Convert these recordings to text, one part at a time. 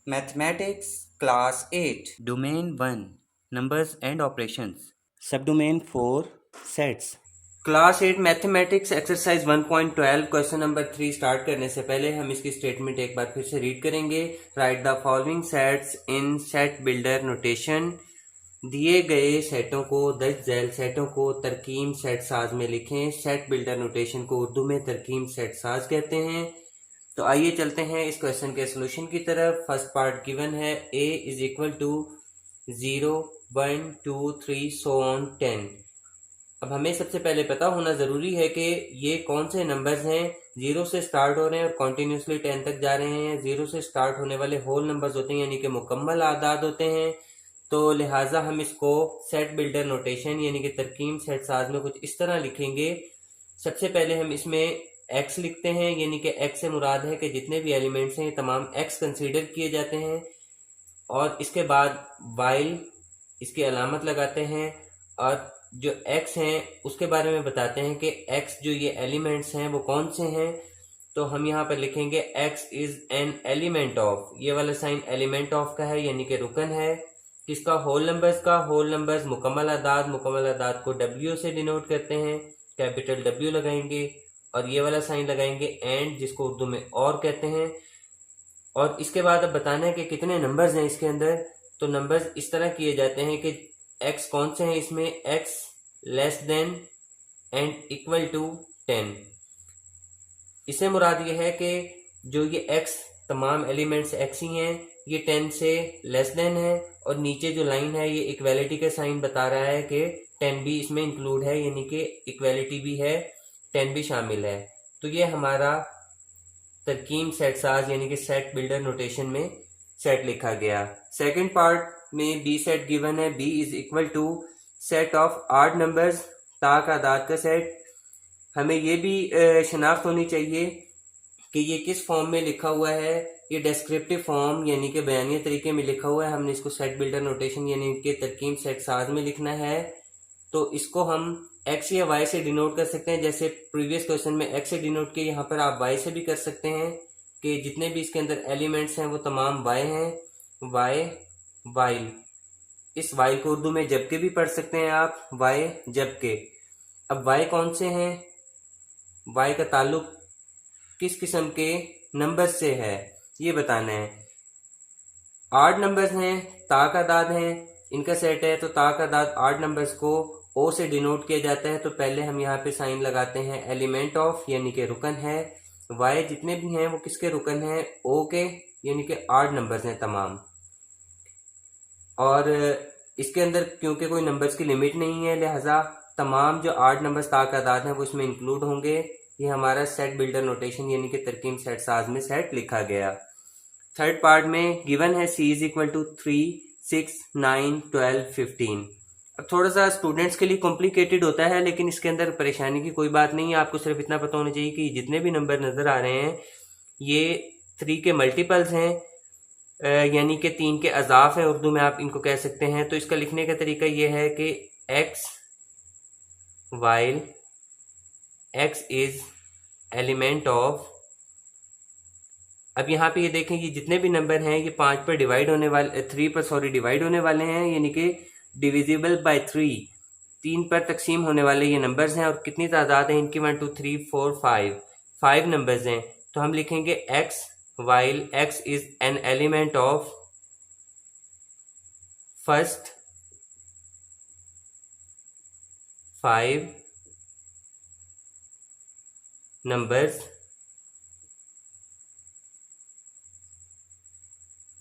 Mathematics class 8 domain 1 numbers and operations sub domain 4 sets class 8 mathematics exercise 1.12 question number 3 start करने से पहले हम इसकी स्टेटमेंट एक बार फिर से रीड करेंगे। Right the following sets in set builder notation. दिए गए सेटों को दर्ज झैल सेटों को तरकीब सेट साज में लिखें। सेट बिल्डर नोटेशन को उर्दू में तरकीब सेट साज कहते हैं। तो आइए चलते हैं इस क्वेश्चन के सोल्यूशन की तरफ। फर्स्ट पार्ट गिवन है a is equal to 0, 1, 2, 3 so on 10। अब हमें सबसे पहले पता होना ज़रूरी है कि ये कौन से नंबर्स हैं। 0 से स्टार्ट हो रहे हैं और कॉन्टीन्यूसली 10 तक जा रहे हैं। 0 से स्टार्ट होने वाले होल नंबर्स होते हैं, यानी कि मुकम्मल आदाद होते हैं। तो लिहाजा हम इसको सेट बिल्डर नोटेशन यानी कि तरकीब सेट साज में कुछ इस तरह लिखेंगे। सबसे पहले हम इसमें x लिखते हैं, यानी कि x से मुराद है कि जितने भी एलिमेंट्स हैं तमाम x कंसीडर किए जाते हैं। और इसके बाद वाइल इसकी अलामत लगाते हैं और जो x हैं उसके बारे में बताते हैं कि x जो ये एलिमेंट्स हैं वो कौन से हैं। तो हम यहाँ पर लिखेंगे x is an element of, ये वाला साइन एलिमेंट ऑफ का है यानी कि रुकन है। किसका? होल नंबर्स का। होल नंबर्स मुकम्मल आदाद को w से डिनोट करते हैं, कैपिटल W लगाएंगे और ये वाला साइन लगाएंगे एंड, जिसको उर्दू में और कहते हैं। और इसके बाद अब बताना है कि कितने नंबर्स हैं इसके अंदर। तो नंबर्स इस तरह किए जाते हैं कि x कौन से हैं इसमें, x less than and equal to 10। इससे मुराद ये है कि जो ये x तमाम एलिमेंट्स x ही हैं, ये 10 से लेस देन है। और नीचे जो लाइन है ये इक्वालिटी का साइन बता रहा है कि 10 भी इसमें इंक्लूड है, यानी कि इक्वालिटी भी है, 10 भी शामिल है। तो ये हमारा तरकीब सेट साज यानी कि सेट बिल्डर नोटेशन में सेट लिखा गया। सेकंड पार्ट में बी सेट गिवन है। B is equal to set of odd numbers, ताक आदाद का सेट। हमें ये भी शनाख्त होनी चाहिए कि ये किस फॉर्म में लिखा हुआ है। ये डेस्क्रिप्टिव फॉर्म यानी कि बयानिया तरीके में लिखा हुआ है। हमने इसको सेट बिल्डर नोटेशन यानी कि तरकीब सेट साज में लिखना है। तो इसको हम x या y से डिनोट कर सकते हैं, जैसे प्रीवियस क्वेश्चन में x से डिनोट किया, यहाँ पर आप y से भी कर सकते हैं कि जितने भी इसके अंदर एलिमेंट्स हैं वो तमाम y हैं। y वाइल, इस y को उर्दू में जबकि भी पढ़ सकते हैं आप, y जबकि। अब y कौन से हैं, y का ताल्लुक किस किस्म के नंबर से है ये बताना है। आठ नंबर्स हैं, ताक आदाद हैं, इनका सेट है। तो ताक आदाद आठ नंबर्स को ओ से डिनोट किया जाता है। तो पहले हम यहाँ पे साइन लगाते हैं एलिमेंट ऑफ यानी कि रुकन है। वाई जितने भी हैं वो किसके रुकन हैं, ओ के, यानी कि आठ नंबर्स हैं तमाम। और इसके अंदर क्योंकि कोई नंबर्स की लिमिट नहीं है, लिहाजा तमाम जो आठ नंबर्स ताक आदाद हैं वो इसमें इंक्लूड होंगे। ये हमारा सेट बिल्डर नोटेशन यानी कि तरकीब सेट साज में सेट लिखा गया। थर्ड पार्ट में गिवन है c इज इक्वल टू 3, 6, 9, 12, 15। अब थोड़ा सा स्टूडेंट्स के लिए कॉम्प्लिकेटेड होता है, लेकिन इसके अंदर परेशानी की कोई बात नहीं है। आपको सिर्फ इतना पता होना चाहिए कि जितने भी नंबर नज़र आ रहे हैं ये 3 के मल्टीपल्स हैं, यानी कि 3 के अजाफ हैं, उर्दू में आप इनको कह सकते हैं। तो इसका लिखने का तरीका ये है कि x while x is element of. अब यहाँ पे ये देखें ये जितने भी नंबर हैं ये 5 पर डिवाइड होने वाले, 3 पर डिवाइड होने वाले हैं, यानी कि डिविजिबल बाय 3, 3 पर तकसीम होने वाले ये नंबर्स हैं। और कितनी तादाद है इनकी, 1, 2, 3, 4, 5 नंबर्स हैं। तो हम लिखेंगे x while x is an element of first 5 numbers,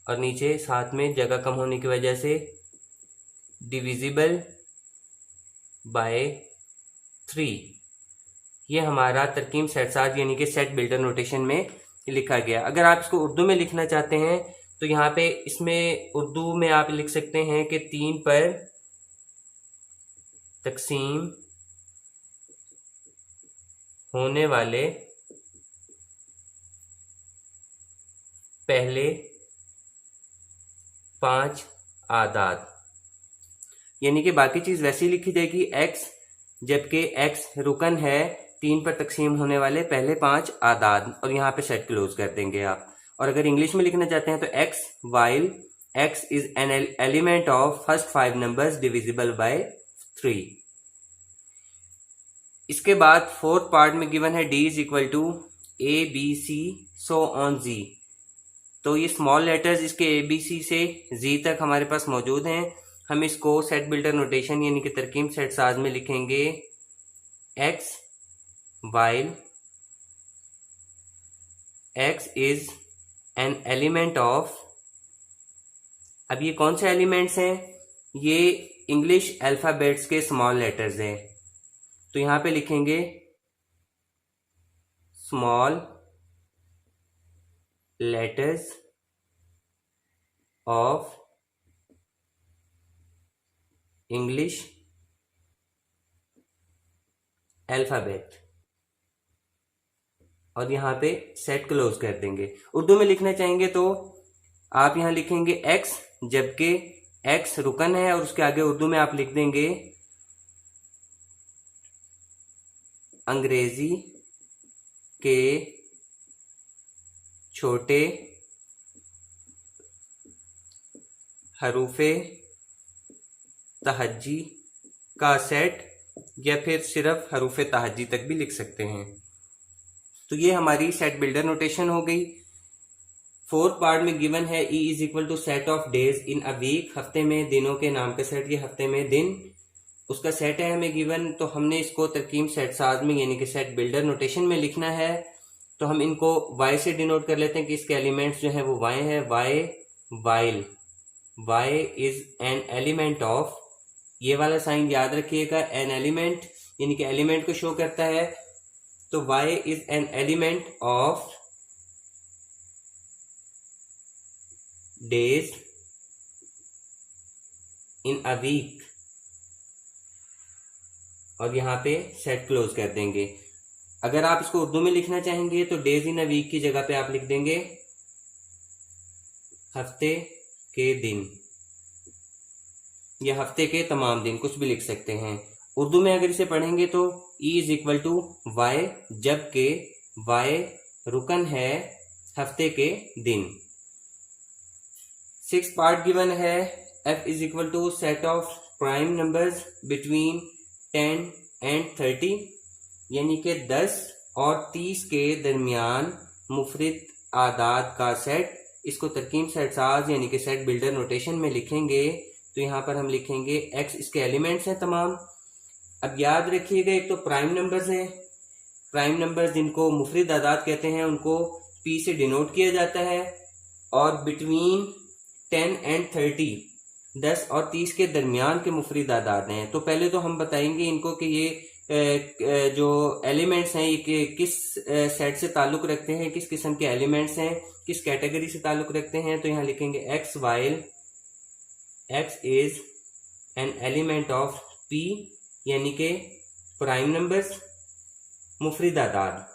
और नीचे साथ में जगह कम होने की वजह से डिविजिबल बाय 3। ये हमारा तरकीब सेट साज यानी कि सेट बिल्डर नोटेशन में लिखा गया। अगर आप इसको उर्दू में लिखना चाहते हैं तो यहाँ पे इसमें उर्दू में आप लिख सकते हैं कि 3 पर तकसीम होने वाले पहले 5 आदाद, यानी कि बाकी चीज वैसी लिखी जाएगी x, जबकि x रुकन है 3 पर तकसीम होने वाले पहले 5 आदाद, और यहाँ पे सेट क्लोज कर देंगे आप। और अगर इंग्लिश में लिखना चाहते हैं तो x while x is an element of first 5 numbers divisible by 3। इसके बाद फोर्थ पार्ट में गिवन है d is equal to a b c so on z। तो ये स्मॉल लेटर्स इसके ए बी सी से जी तक हमारे पास मौजूद हैं। हम इसको सेट बिल्डर नोटेशन यानी कि तरकीब सेट साज में लिखेंगे x while x is an element of, अब ये कौन से एलिमेंट्स हैं, ये इंग्लिश अल्फाबेट्स के स्मॉल लेटर्स हैं। तो यहां पे लिखेंगे small letters of English alphabet और यहां पे सेट क्लोज कर देंगे। उर्दू में लिखना चाहेंगे तो आप यहां लिखेंगे x, जबकि x रुकन है और उसके आगे उर्दू में आप लिख देंगे अंग्रेजी के छोटे हरूफे तहज्जी का सेट, या फिर सिर्फ हरूफे तहज्जी तक भी लिख सकते हैं। तो ये हमारी सेट बिल्डर नोटेशन हो गई। फोर्थ पार्ट में गिवन है E is equal to set of days in a week, हफ्ते में दिनों के नाम का सेट, ये हफ्ते में दिन उसका सेट है हमें गिवन। तो हमने इसको तरकीब सेट साज में यानी कि सेट बिल्डर नोटेशन में लिखना है। तो हम इनको y से डिनोट कर लेते हैं कि इसके एलिमेंट्स जो है वो y है। y while y is an element of, ये वाला साइन याद रखिएगा, एन एलिमेंट यानी कि एलिमेंट को शो करता है। तो y is an element of days in a week और यहां पे सेट क्लोज कर देंगे। अगर आप इसको उर्दू में लिखना चाहेंगे तो डेज इन अ वीक की जगह पे आप लिख देंगे हफ्ते के दिन या हफ्ते के तमाम दिन, कुछ भी लिख सकते हैं। उर्दू में अगर इसे पढ़ेंगे तो E is equal to Y, जबकि वाई रुकन है हफ्ते के दिन। सिक्स पार्ट गिवन है f is equal to set of prime numbers between 10 and 30, यानी कि 10 और 30 के दरमियान मुफरिद आदाद का सेट। इसको तरकीब सेट साज यानी कि सेट बिल्डर नोटेशन में लिखेंगे। तो यहाँ पर हम लिखेंगे x, इसके एलिमेंट्स हैं तमाम। अब याद रखिएगा, एक तो प्राइम नंबर्स हैं, प्राइम नंबर्स जिनको मुफरिद आदाद कहते हैं उनको p से डिनोट किया जाता है, और बिटवीन 10 एंड 30 10 और 30 के दरमियान के मुफरिद आदाद हैं। तो पहले तो हम बताएंगे इनको कि ये जो एलिमेंट्स हैं ये किस सेट से ताल्लुक रखते हैं, किस किस्म के एलिमेंट्स हैं, किस कैटेगरी से ताल्लुक रखते हैं। तो यहाँ लिखेंगे x while x is an element of p, यानी कि प्राइम नंबर्स मुफरिद आदाद।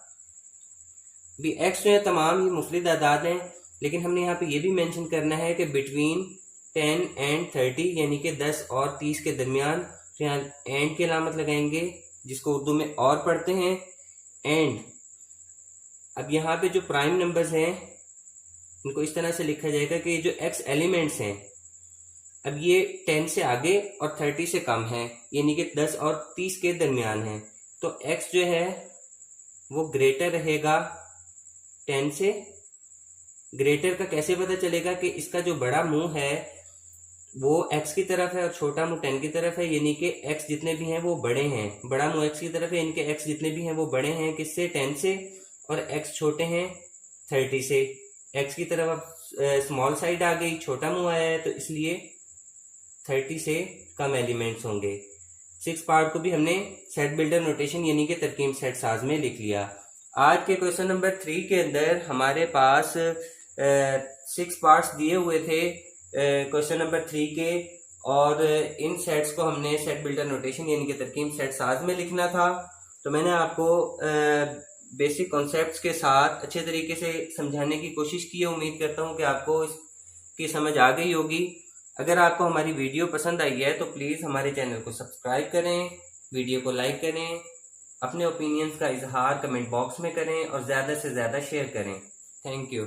भी x जो है तमाम ये मुफरिद आदाद हैं, लेकिन हमने यहाँ पे ये भी मेंशन करना है कि बिटवीन 10 एंड 30 यानी कि 10 और 30 के दरमियान। तो यहाँ एंड की अलामत लगाएंगे जिसको उर्दू में और पढ़ते हैं एंड। अब यहाँ पे जो प्राइम नंबर्स हैं इनको इस तरह से लिखा जाएगा कि जो x एलिमेंट्स हैं अब ये 10 से आगे और 30 से कम है, यानी कि 10 और 30 के दरमियान है। तो x जो है वो ग्रेटर रहेगा 10 से। ग्रेटर का कैसे पता चलेगा कि इसका जो बड़ा मुंह है वो x की तरफ है और छोटा मुंह 10 की तरफ है, यानी कि x जितने भी हैं वो बड़े हैं। बड़ा मुंह x की तरफ है, यानी कि x जितने भी हैं वो बड़े हैं किससे, 10 से, और x छोटे हैं 30 से। x की तरफ अब स्मॉल साइड आ गई, छोटा मुंह आया है, तो इसलिए 30 से कम एलिमेंट्स होंगे। 6 पार्ट को भी हमने सेट बिल्डर नोटेशन यानी कि तरकीब सेट साज में लिख लिया। आज के क्वेश्चन नंबर 3 के अंदर हमारे पास 6 पार्ट्स दिए हुए थे क्वेश्चन नंबर 3 के, और इन सेट्स को हमने सेट बिल्डर नोटेशन यानी कि तरकीब सेट साज में लिखना था। तो मैंने आपको बेसिक कॉन्सेप्ट्स के साथ अच्छे तरीके से समझाने की कोशिश की है। उम्मीद करता हूँ कि आपको इसकी समझ आ गई होगी। अगर आपको हमारी वीडियो पसंद आई है तो प्लीज़ हमारे चैनल को सब्सक्राइब करें, वीडियो को लाइक करें, अपने ओपिनियंस का इजहार कमेंट बॉक्स में करें और ज़्यादा से ज़्यादा शेयर करें। Thank you.